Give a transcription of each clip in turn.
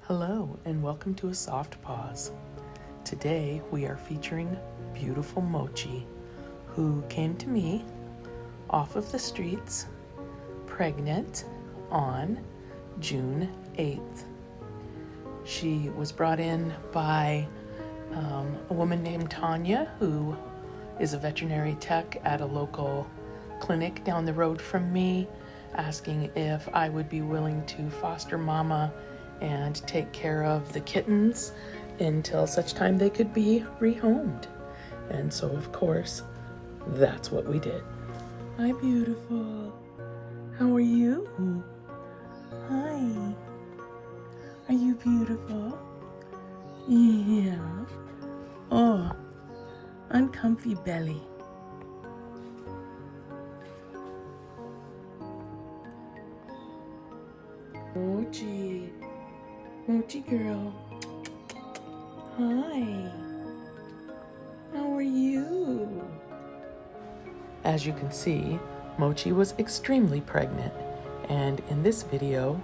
Hello and welcome to A Soft Pause. Today we are featuring beautiful Mochi, who came to me off of the streets, pregnant, on June 8th. She was brought in by a woman named Tanya, who is a veterinary tech at a local clinic down the road from me, asking if I would be willing to foster mama and take care of the kittens until such time they could be rehomed. And so, of course, that's what we did. Hi, beautiful. How are you? Hi. Are you beautiful? Yeah. Oh, uncomfy belly. Mochi. Mochi girl. Hi. How are you? As you can see, Mochi was extremely pregnant, and in this video,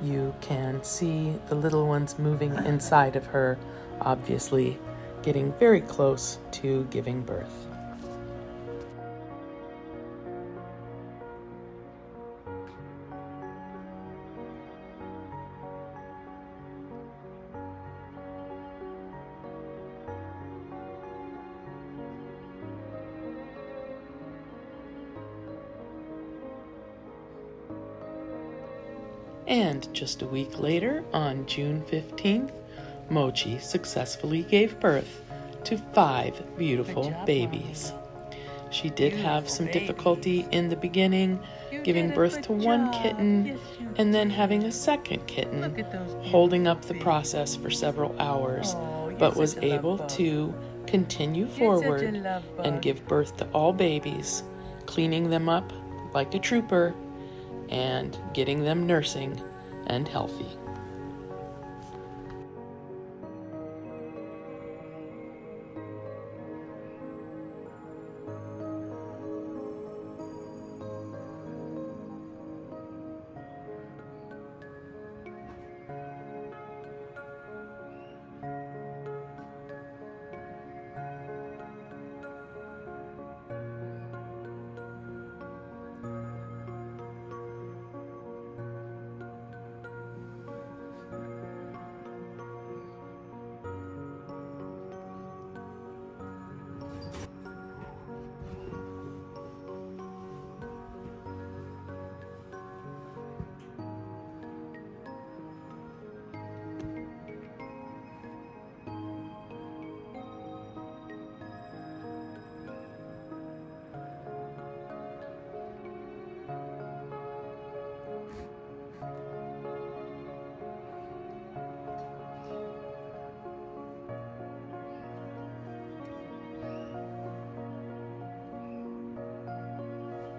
you can see the little ones moving inside of her, obviously getting very close to giving birth. And just a week later, on June 15th, Mochi successfully gave birth to 5 beautiful babies. She did have some difficulty in the beginning, giving birth to one kitten and then having a second kitten, holding up the process for several hours, but was able to continue forward and give birth to all babies, cleaning them up like a trooper and getting them nursing and healthy.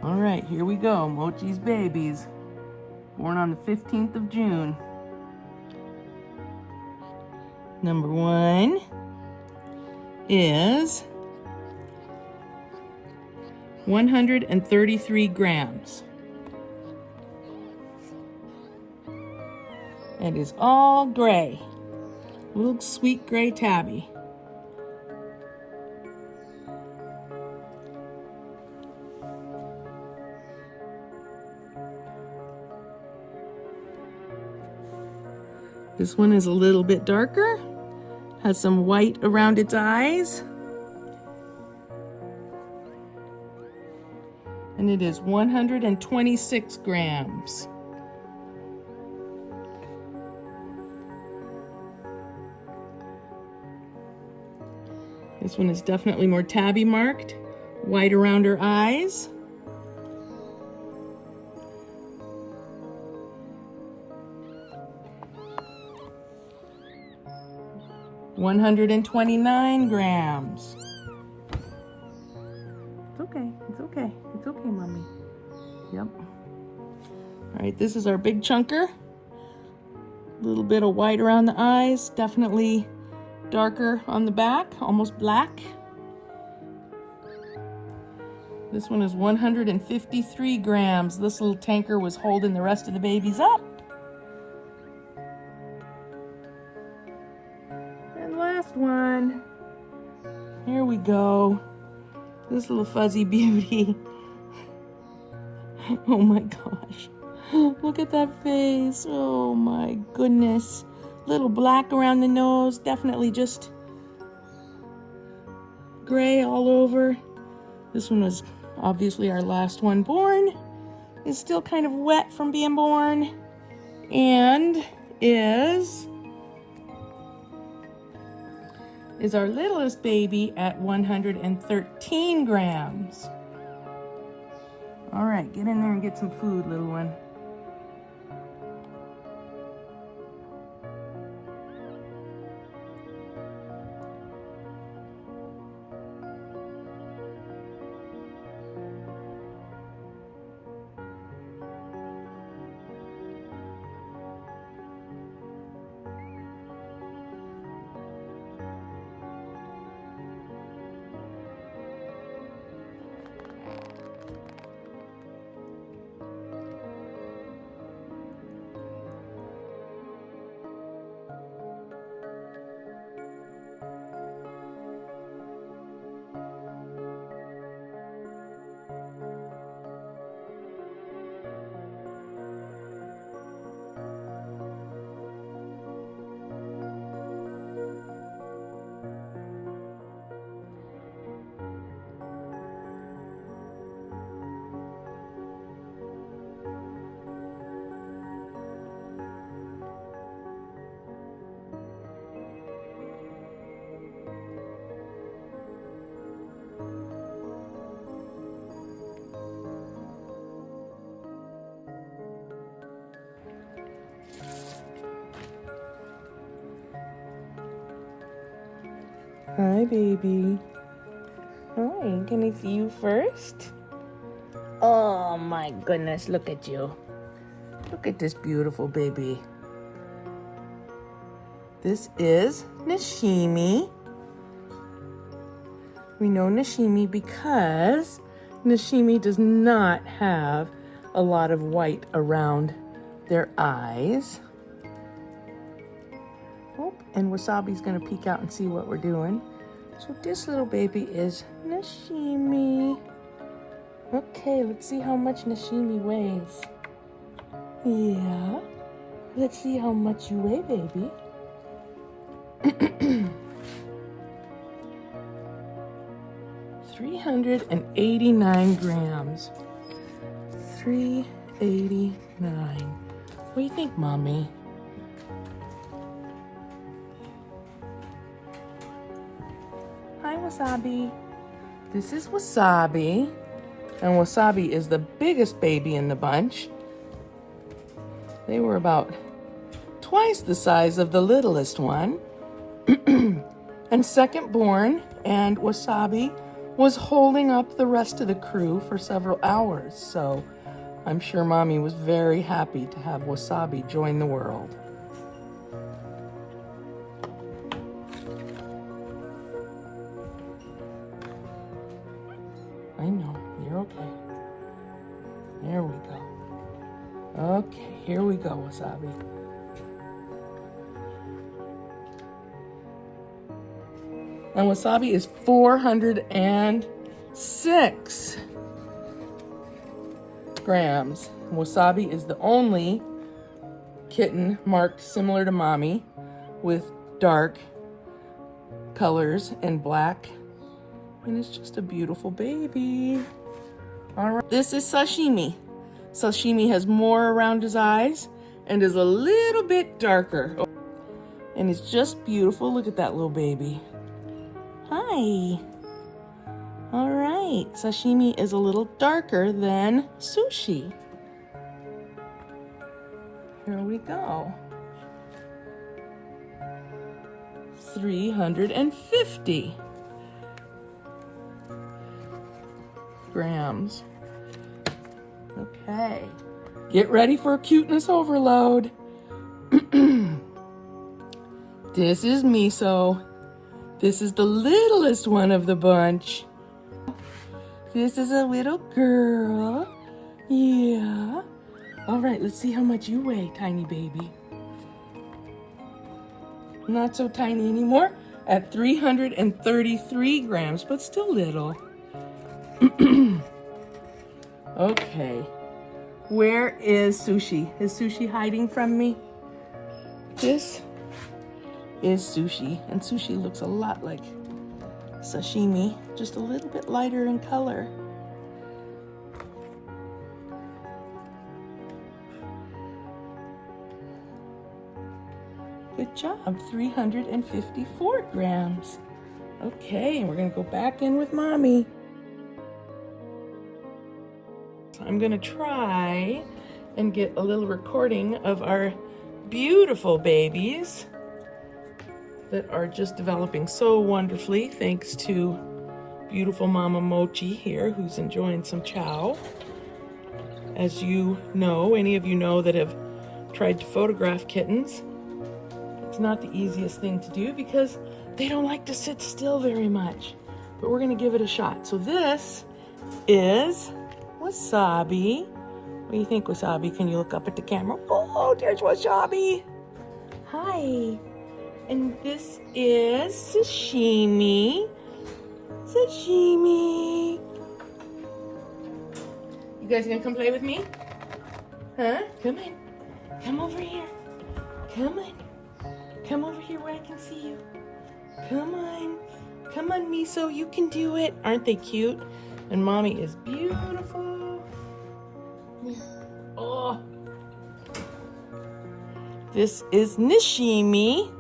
All right, here we go. Mochi's babies, born on the 15th of June. Number 1 is 133 grams. It is all gray. Little sweet gray tabby. This one is a little bit darker, has some white around its eyes, and it is 126 grams. This one is definitely more tabby marked, white around her eyes. $129 grams. It's okay, it's okay, it's okay, mommy. Yep. All right, this is our big chunker. A little bit of white around the eyes, definitely darker on the back, almost black. This one is 153 grams. This little tanker was holding the rest of the babies up. last one. Here we go. This little fuzzy beauty. Oh my gosh. Look at that face. Oh my goodness. Little black around the nose. Definitely just gray all over. This one was obviously our last one born. Is still kind of wet from being born. And is our littlest baby at 113 grams. All right, get in there and get some food, little one. Hi, baby. Hi, can I see you first? Oh my goodness, look at you. Look at this beautiful baby. This is Nashimi. We know Nashimi because Nashimi does not have a lot of white around their eyes. Oh, and Wasabi's gonna peek out and see what we're doing. So this little baby is Nashimi. Okay, let's see how much Nashimi weighs. Yeah, let's see how much you weigh, baby. 389 grams. 389. What do you think, Mommy? Hi, Wasabi. This is Wasabi. And Wasabi is the biggest baby in the bunch. They were about twice the size of the littlest one. And second born, and Wasabi was holding up the rest of the crew for several hours. So I'm sure Mommy was very happy to have Wasabi join the world. I know, you're okay. There we go. Okay, here we go, Wasabi. And Wasabi is 406 grams. Wasabi is the only kitten marked similar to Mommy with dark colors and black. And it's just a beautiful baby. All right, this is Sashimi. Sashimi has more around his eyes and is a little bit darker. And it's just beautiful. Look at that little baby. Hi. All right, Sashimi is a little darker than Sushi. Here we go. 350 grams. Okay, get ready for a cuteness overload. This is Miso. This is the littlest one of the bunch. This is a little girl. Yeah. All right, let's see how much you weigh, tiny baby. Not so tiny anymore. at 333 grams, but still little. Okay, where is Sushi? Is Sushi hiding from me? This is Sushi, and Sushi looks a lot like sashimi, just a little bit lighter in color. Good job, 354 grams. Okay, and we're gonna go back in with Mommy. I'm gonna try and get a little recording of our beautiful babies that are just developing so wonderfully thanks to beautiful Mama Mochi here, who's enjoying some chow. As you know, any of you know that have tried to photograph kittens, it's not the easiest thing to do because they don't like to sit still very much, but we're gonna give it a shot. So this is Wasabi. What do you think, Wasabi? Can you look up at the camera? Oh, there's Wasabi. Hi. And this is Sashimi. Sashimi. You guys gonna come play with me? Huh? Come on. Come over here. Come on. Come over here where I can see you. Come on. Come on, Miso. You can do it. Aren't they cute? And Mommy is beautiful. Oh. This is Nishimi.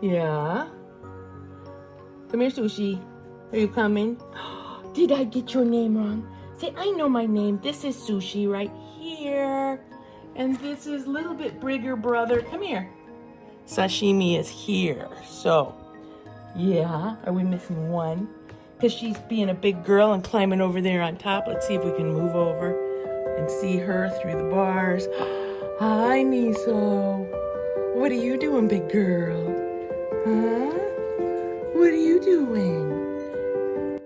Yeah. Come here, Sushi. Are you coming? Did I get your name wrong? Say, I know my name. This is Sushi right here. And this is a little bit bigger brother. Come here. Sashimi is here. So, yeah. Are we missing one? Because she's being a big girl and climbing over there on top. Let's see if we can move over and see her through the bars. Hi, Miso. What are you doing, big girl? Huh? What are you doing?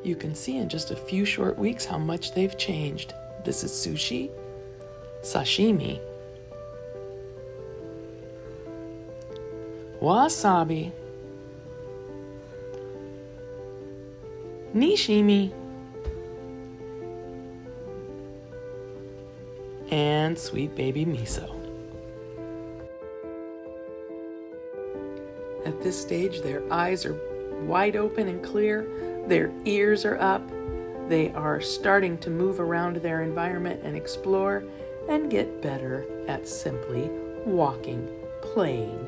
You can see in just a few short weeks how much they've changed. This is Sushi, Sashimi, Wasabi, Nishimi, and sweet baby Miso. At this stage, their eyes are wide open and clear, their ears are up, they are starting to move around their environment and explore and get better at simply walking, playing,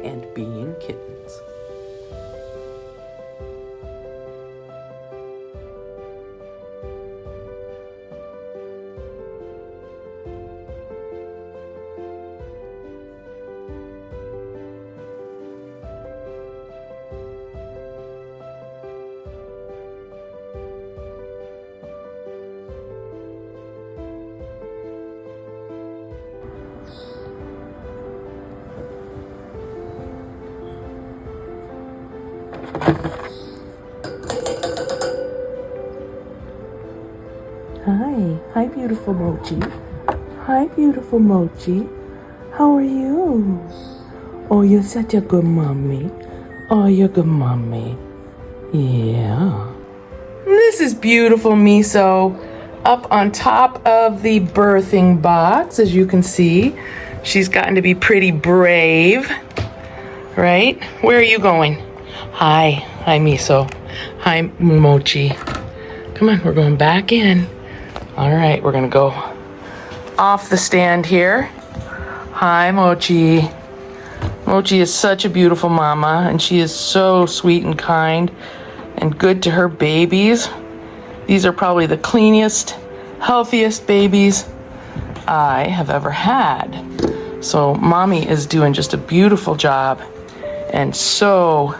and being kittens. Hi beautiful Mochi. Hi beautiful Mochi. How are you? Oh, you're such a good mommy. Oh, you're a good mommy. Yeah. This is beautiful Miso up on top of the birthing box, as you can see. She's gotten to be pretty brave, right? Where are you going? Hi Miso. Hi Mochi. Come on, we're going back in. All right, we're gonna go off the stand here. Hi, Mochi. Mochi is such a beautiful mama, and she is so sweet and kind and good to her babies. These are probably the cleanest, healthiest babies I have ever had. So Mommy is doing just a beautiful job and so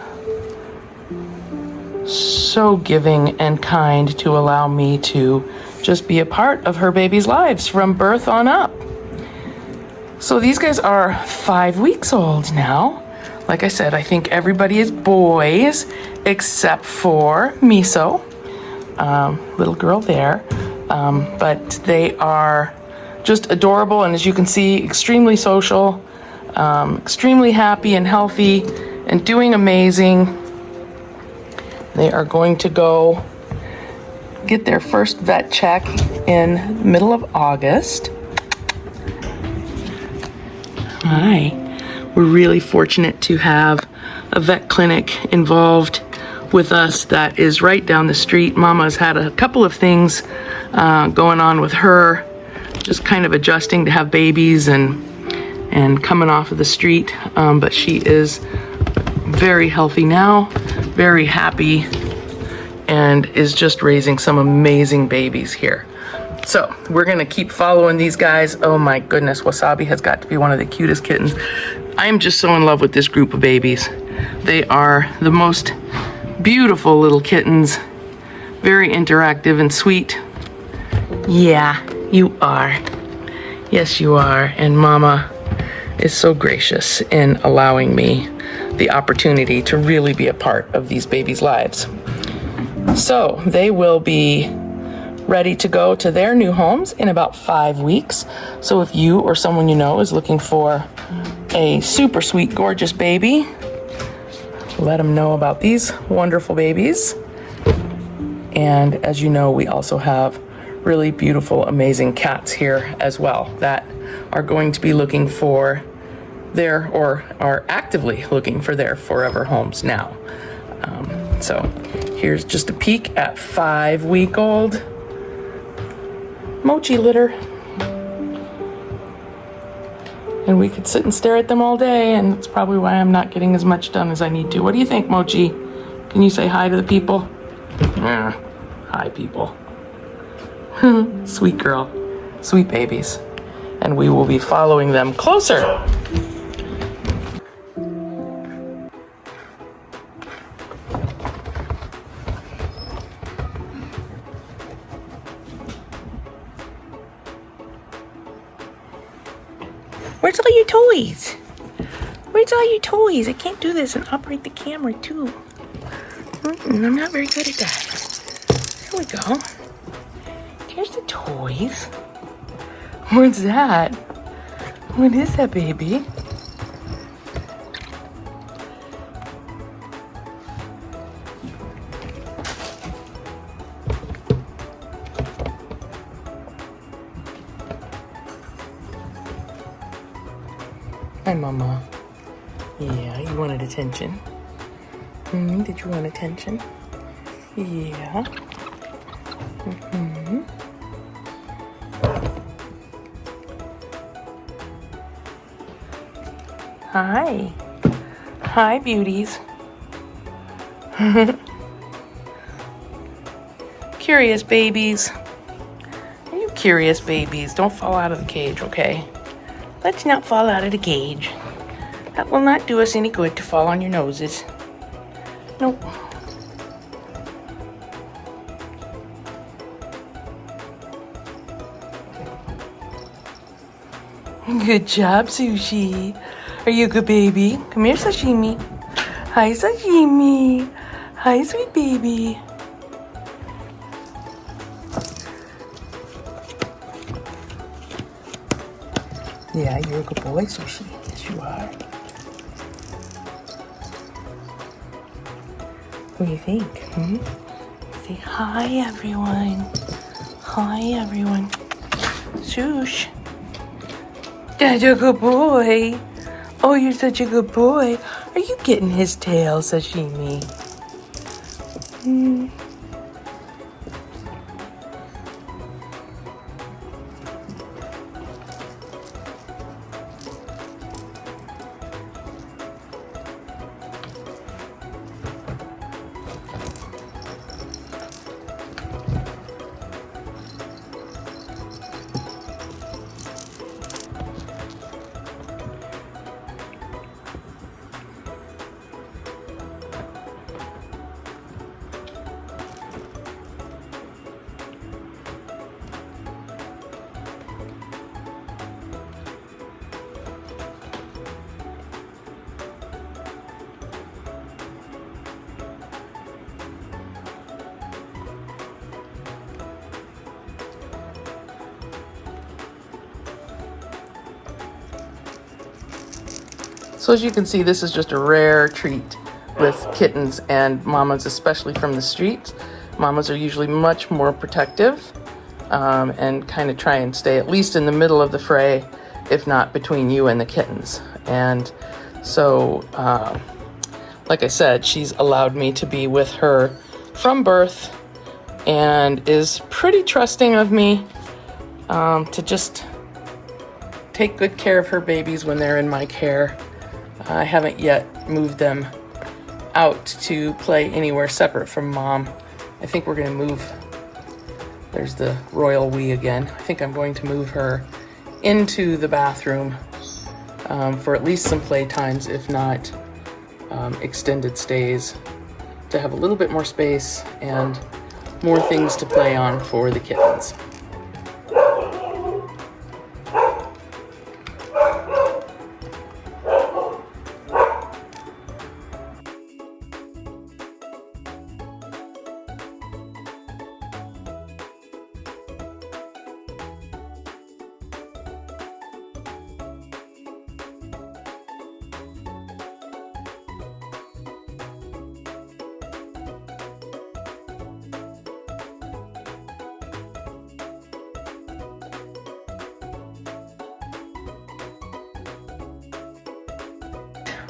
giving and kind to allow me to just be a part of her baby's lives from birth on up. So these guys are 5 weeks old now. Like I said, I think everybody is boys except for Miso, little girl there. But they are just adorable, and as you can see, extremely social, extremely happy and healthy, and doing amazing. They are going to go get their first vet check in middle of August. Hi. We're really fortunate to have a vet clinic involved with us that is right down the street. Mama's had a couple of things going on with her, just kind of adjusting to have babies and coming off of the street, but she is very healthy now, very happy, and is just raising some amazing babies here. So we're gonna keep following these guys. Oh my goodness, Wasabi has got to be one of the cutest kittens. I am just so in love with this group of babies. They are the most beautiful little kittens, very interactive and sweet. Yeah, you are. Yes, you are. And Mama is so gracious in allowing me the opportunity to really be a part of these babies' lives. So they will be ready to go to their new homes in about 5 weeks. So if you or someone you know is looking for a super sweet, gorgeous baby, let them know about these wonderful babies. And as you know, we also have really beautiful, amazing cats here as well that are going to be looking for their, or are actively looking for their forever homes now. So here's just a peek at 5-week-old Mochi litter. And we could sit and stare at them all day, and that's probably why I'm not getting as much done as I need to. What do you think, Mochi? Can you say hi to the people? Hi, people. Sweet girl. Sweet babies. And we will be following them closer. Where's all your toys? Where's all your toys? I can't do this and operate the camera too. I'm not very good at that. There we go. Here's the toys. What's that? What is that, baby? Hi, Mama. Yeah, you wanted attention. Did you want attention? Yeah. Hi. Hi, beauties. Curious babies. Are you curious babies? Don't fall out of the cage, okay? Let's not fall out of the cage. That will not do us any good to fall on your noses. Nope. Good job, Sushi. Are you a good baby? Come here, Sashimi. Hi, Sashimi. Hi, sweet baby. Yeah, you're a good boy, Sushi. Yes, you are. What do you think? Say hi, everyone. Hi, everyone. Sush. That's a good boy. Oh, you're such a good boy. Are you getting his tail, Sashimi? So as you can see, this is just a rare treat with kittens and mamas, especially from the street. Mamas are usually much more protective and kind of try and stay at least in the middle of the fray, if not between you and the kittens. And so, like I said, she's allowed me to be with her from birth and is pretty trusting of me to just take good care of her babies when they're in my care. I haven't yet moved them out to play anywhere separate from mom. I think we're going to move. There's the royal we again. I think I'm going to move her into the bathroom for at least some play times, if not extended stays, to have a little bit more space and more things to play on for the kittens.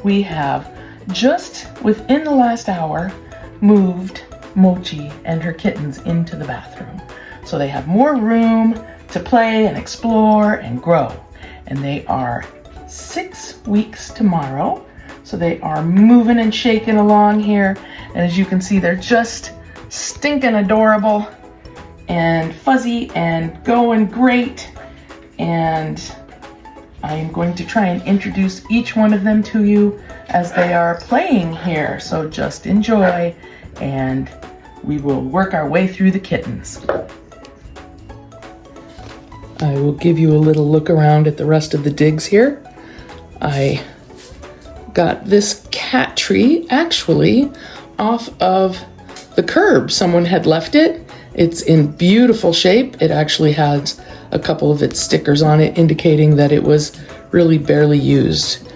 We have just within the last hour moved Mochi and her kittens into the bathroom. So they have more room to play and explore and grow. And they are 6 weeks tomorrow. So they are moving and shaking along here. And as you can see, they're just stinking adorable and fuzzy and going great. And I am going to try and introduce each one of them to you as they are playing here. So just enjoy, and we will work our way through the kittens. I will give you a little look around at the rest of the digs here. I got this cat tree actually off of the curb. Someone had left it. It's in beautiful shape. It actually has a couple of its stickers on it indicating that it was really barely used.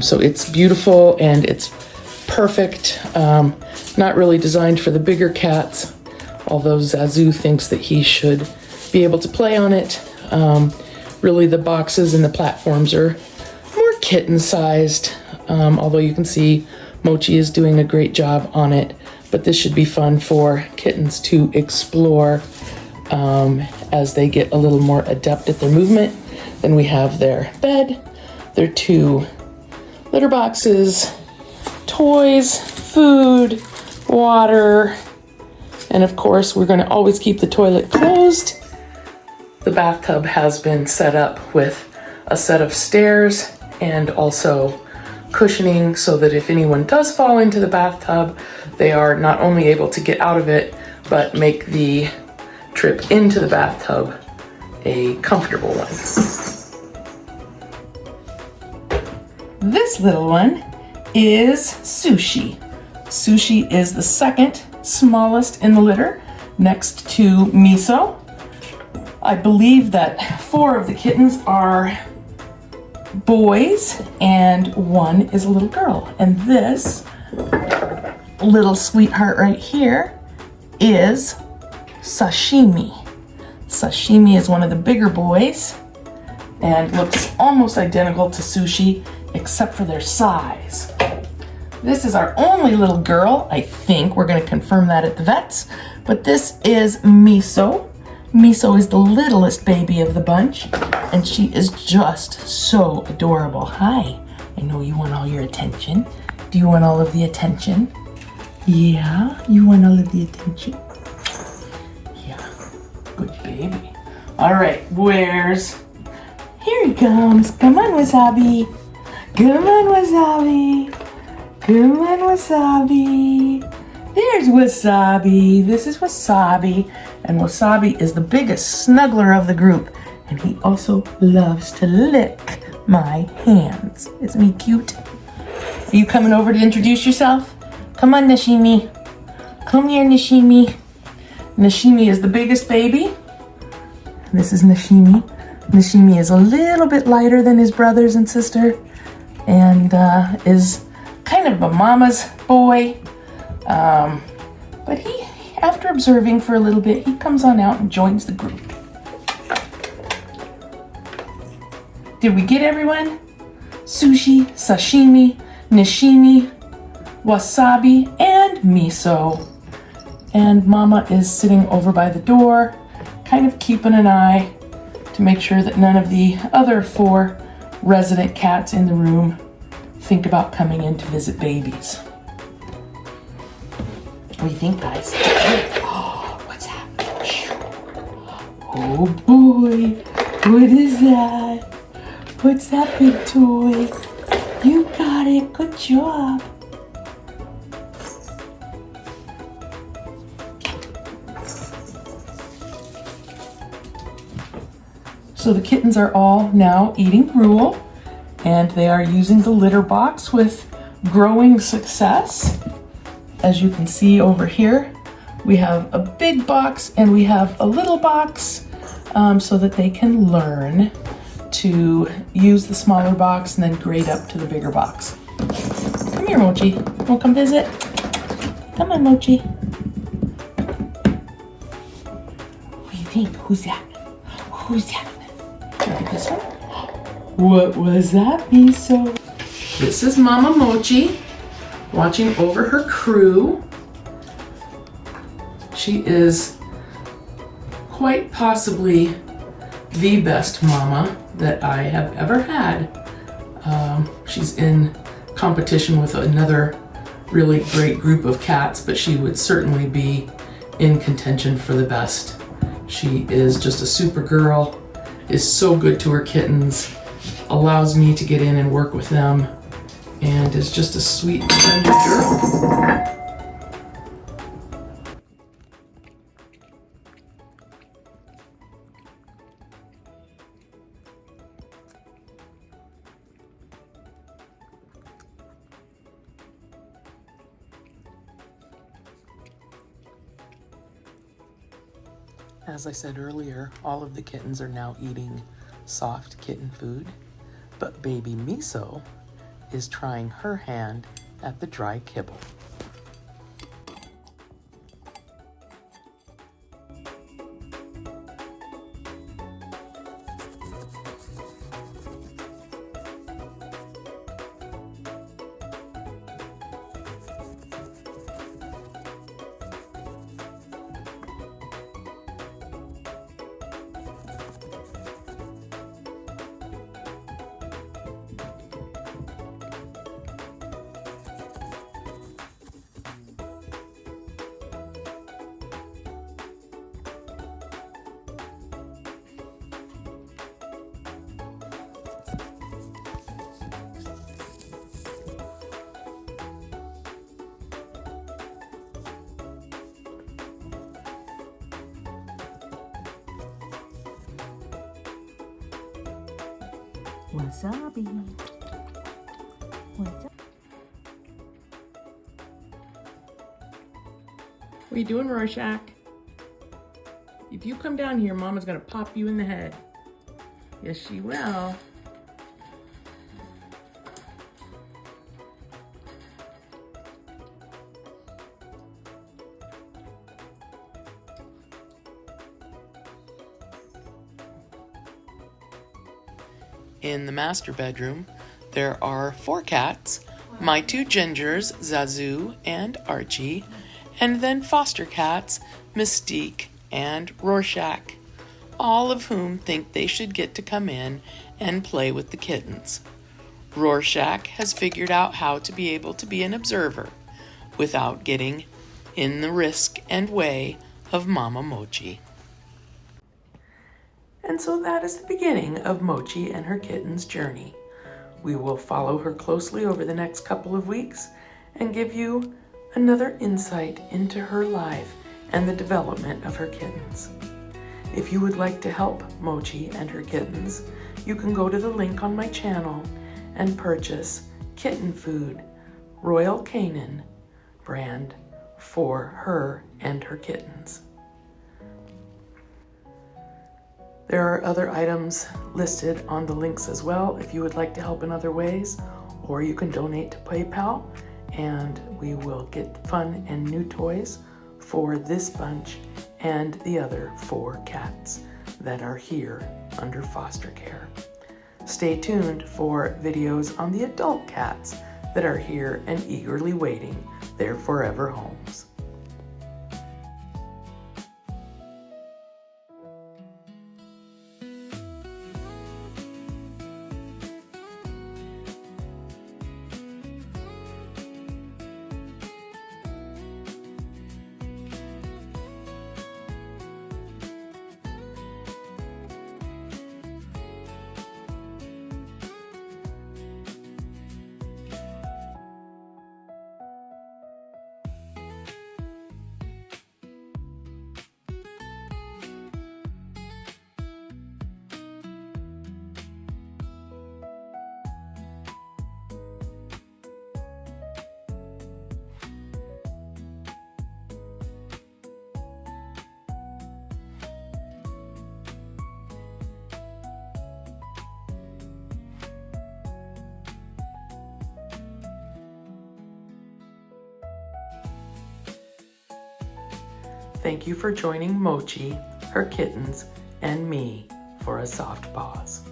So it's beautiful and it's perfect. Not really designed for the bigger cats, although Zazu thinks that he should be able to play on it. Really the boxes and the platforms are more kitten sized, although you can see Mochi is doing a great job on it. But this should be fun for kittens to explore as they get a little more adept at their movement. Then we have their bed, their 2 litter boxes, toys, food, water, and of course we're going to always keep the toilet closed. The bathtub has been set up with a set of stairs and also cushioning so that if anyone does fall into the bathtub, they are not only able to get out of it, but make the trip into the bathtub a comfortable one. This little one is Sushi. Sushi is the second smallest in the litter, next to Miso. I believe that 4 of the kittens are boys and 1 is a little girl. And this little sweetheart right here is Sashimi. Sashimi is one of the bigger boys and looks almost identical to Sushi except for their size. This is our only little girl, I think. We're going to confirm that at the vet's. But this is Miso. Miso is the littlest baby of the bunch, and she is just so adorable. Hi, I know you want all your attention. Do you want all of the attention? Yeah, you want all of the attention? Yeah, good baby. All right, here he comes. Come on, Wasabi. Come on, Wasabi. Come on, Wasabi. There's Wasabi. This is Wasabi. And Wasabi is the biggest snuggler of the group. And he also loves to lick my hands. Isn't he cute? Are you coming over to introduce yourself? Come on, Nashimi. Come here, Nashimi. Nashimi is the biggest baby. This is Nashimi. Nashimi is a little bit lighter than his brothers and sister. and is kind of a mama's boy. But he, after observing for a little bit, he comes on out and joins the group. Did we get everyone? Sushi, sashimi, nishimi, wasabi, and miso. And Mama is sitting over by the door, kind of keeping an eye to make sure that none of the other 4 resident cats in the room think about coming in to visit babies. What do you think, guys? Oh, what's that? Oh boy, what is that? What's that big toy? You got it, good job. So the kittens are all now eating gruel, and they are using the litter box with growing success. As you can see over here, we have a big box and we have a little box so that they can learn to use the smaller box and then grade up to the bigger box. Come here, Mochi. Wanna come visit? Come on, Mochi. What do you think? Who's that? Who's that? Look at this one. What was that, Miso? This is Mama Mochi watching over her crew. She is quite possibly the best mama that I have ever had. She's in competition with another really great group of cats, but she would certainly be in contention for the best. She is just a super girl, is so good to her kittens, allows me to get in and work with them, and is just a sweet, tender girl. As I said earlier, all of the kittens are now eating soft kitten food, but baby Miso is trying her hand at the dry kibble. Wasabi. What are you doing, Rorschach? If you come down here, Mama's gonna pop you in the head. Yes, she will. In the master bedroom, there are 4 cats, my 2 gingers, Zazu and Archie, and then foster cats, Mystique and Rorschach, all of whom think they should get to come in and play with the kittens. Rorschach has figured out how to be able to be an observer without getting in the risk and way of Mama Mochi. And so that is the beginning of Mochi and her kitten's journey. We will follow her closely over the next couple of weeks and give you another insight into her life and the development of her kittens. If you would like to help Mochi and her kittens, you can go to the link on my channel and purchase kitten food, Royal Canin brand, for her and her kittens. There are other items listed on the links as well if you would like to help in other ways, or you can donate to PayPal, and we will get fun and new toys for this bunch and the other 4 cats that are here under foster care. Stay tuned for videos on the adult cats that are here and eagerly waiting their forever homes. Thank you for joining Mochi, her kittens, and me for a soft pause.